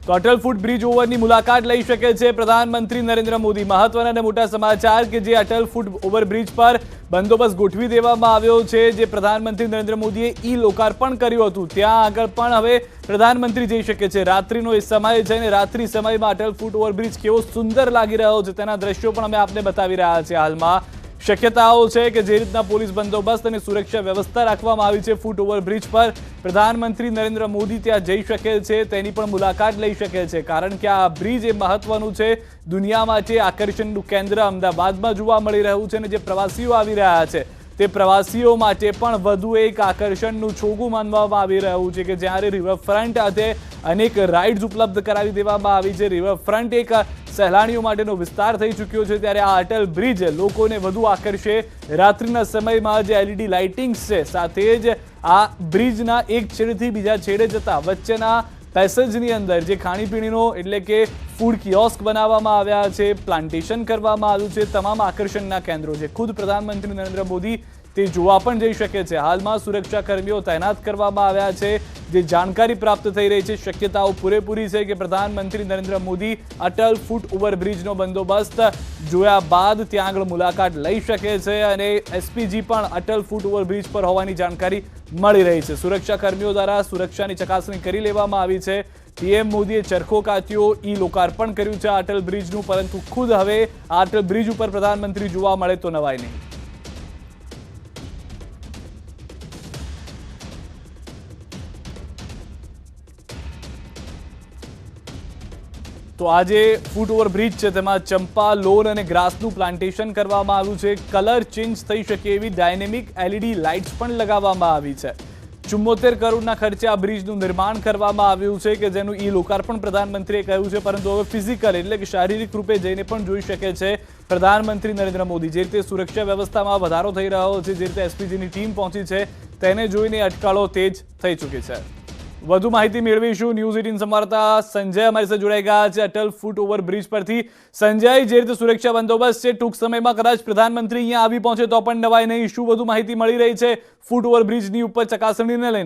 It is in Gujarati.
તો અટલ ફૂટ બ્રિજ ઓવરની મુલાકાત લઈ શકે છે પ્રધાનમંત્રી નરેન્દ્ર મોદી। મહત્વના અને મોટા સમાચાર કે જે અટલ ફૂટ ઓવરબ્રિજ પર બંદોબસ્ત ગોઠવી દેવામાં આવ્યો છે। જે પ્રધાનમંત્રી નરેન્દ્ર મોદીએ ઈ લોકાર્પણ કર્યું હતું ત્યાં આગળ પણ હવે પ્રધાનમંત્રી જઈ શકે છે। રાત્રિનો એ સમય છે અને રાત્રિ સમયમાં અટલ ફૂટ ઓવરબ્રિજ કેવો સુંદર લાગી રહ્યો છે તેના દ્રશ્યો પણ અમે આપને બતાવી રહ્યા છીએ। હાલમાં શક્યતાઓ છે કે જે રીતના પોલીસ બંદોબસ્ત અને સુરક્ષા વ્યવસ્થા રાખવામાં આવી છે ફૂટ ઓવરબ્રિજ પર પ્રધાનમંત્રી નરેન્દ્ર મોદી ત્યાં જઈ શકે છે તેની પણ મુલાકાત લઈ શકે છે કારણ કે આ બ્રિજ એ મહત્વનું છે। દુનિયા માટે આકર્ષણનું કેન્દ્ર અમદાવાદમાં જોવા મળી રહ્યું છે અને જે પ્રવાસીઓ આવી રહ્યા છે તે પ્રવાસીઓ માટે પણ વધુ એક આકર્ષણનું છોગું માનવામાં આવી રહ્યું છે કે જ્યારે રિવરફ્રન્ટ ખાતે અનેક રાઇડ્સ ઉપલબ્ધ કરાવી દેવામાં આવી છે। રિવરફ્રન્ટ એક સહેલાણીઓ માટેનો વિસ્તાર થઈ ચૂક્યો છે ત્યારે આ અટલ બ્રિજ લોકોને વધુ આકર્ષે। રાત્રિના સમયમાં જે એલઈડી લાઇટિંગ્સ છે સાથે જ આ બ્રિજના એક છેડેથી બીજા છેડે જતા વચ્ચેના પેસેજની અંદર જે ખાણીપીણીનો એટલે કે ફૂડ કિયોસ્ક બનાવવામાં આવ્યા છે, પ્લાન્ટેશન કરવામાં આવ્યું છે, તમામ આકર્ષણના કેન્દ્રો છે। ખુદ પ્રધાનમંત્રી નરેન્દ્ર મોદી તે જોવા પણ જઈ શકે છે। હાલમાં સુરક્ષા કર્મીઓ તૈનાત કરવામાં આવ્યા છે। જે જાણકારી પ્રાપ્ત થઈ રહી છે શક્યતાઓ પૂરેપૂરી છે કે પ્રધાનમંત્રી નરેન્દ્ર મોદી અટલ ફૂટ ઓવરબ્રિજનો બંદોબસ્ત જોયા બાદ ત્યાં આગળ મુલાકાત લઈ શકે છે અને એસપીજી પણ અટલ ફૂટ ઓવરબ્રિજ પર હોવાની જાણકારી મળી રહી છે। સુરક્ષા કર્મીઓ દ્વારા સુરક્ષાની ચકાસણી કરી લેવામાં આવી છે। પીએમ મોદીએ ચરખો કાત્યો, ઈ લોકાર્પણ કર્યું છે અટલ બ્રિજનું, પરંતુ ખુદ હવે આ અટલ બ્રિજ ઉપર પ્રધાનમંત્રી જોવા મળે તો નવાય નહીં। તો આ જે ફૂટ ઓવરબ્રિજ છે તેમાં ચંપા, લોન અને ગ્રાસનું પ્લાન્ટેશન કરવામાં આવ્યું છે। કલર ચેન્જ થઈ શકે એવી ડાયનેમિક એલઈડી લાઇટ્સ પણ લગાવવામાં આવી છે। 74 કરોડના ખર્ચે આ બ્રિજનું નિર્માણ કરવામાં આવ્યું છે કે જેનું ઈ લોકાર્પણ પ્રધાનમંત્રીએ કહ્યું છે, પરંતુ હવે ફિઝિકલ એટલે કે શારીરિક રૂપે જઈને પણ જોઈ શકે છે પ્રધાનમંત્રી નરેન્દ્ર મોદી। જે રીતે સુરક્ષા વ્યવસ્થામાં વધારો થઈ રહ્યો છે, જે રીતે એસપીજીની ટીમ પહોંચી છે તેને જોઈને અટકળો તેજ થઈ ચૂકી છે। વધુ માહિતી મેળવીશું। ન્યૂઝ 18 સંવાદદાતા સંજય અમારી સાથે જોડાઈ ગયા છે અટલ ફૂટ ઓવરબ્રિજ પરથી। સંજય, જે રીતે સુરક્ષા બંદોબસ્ત છે ટૂંક સમયમાં કદાચ પ્રધાનમંત્રી અહીંયા આવી પહોંચે તો પણ નવાય નહીં, શું વધુ માહિતી મળી રહી છે ફૂટ ઓવરબ્રિજની ઉપર ચકાસણીને લઈને?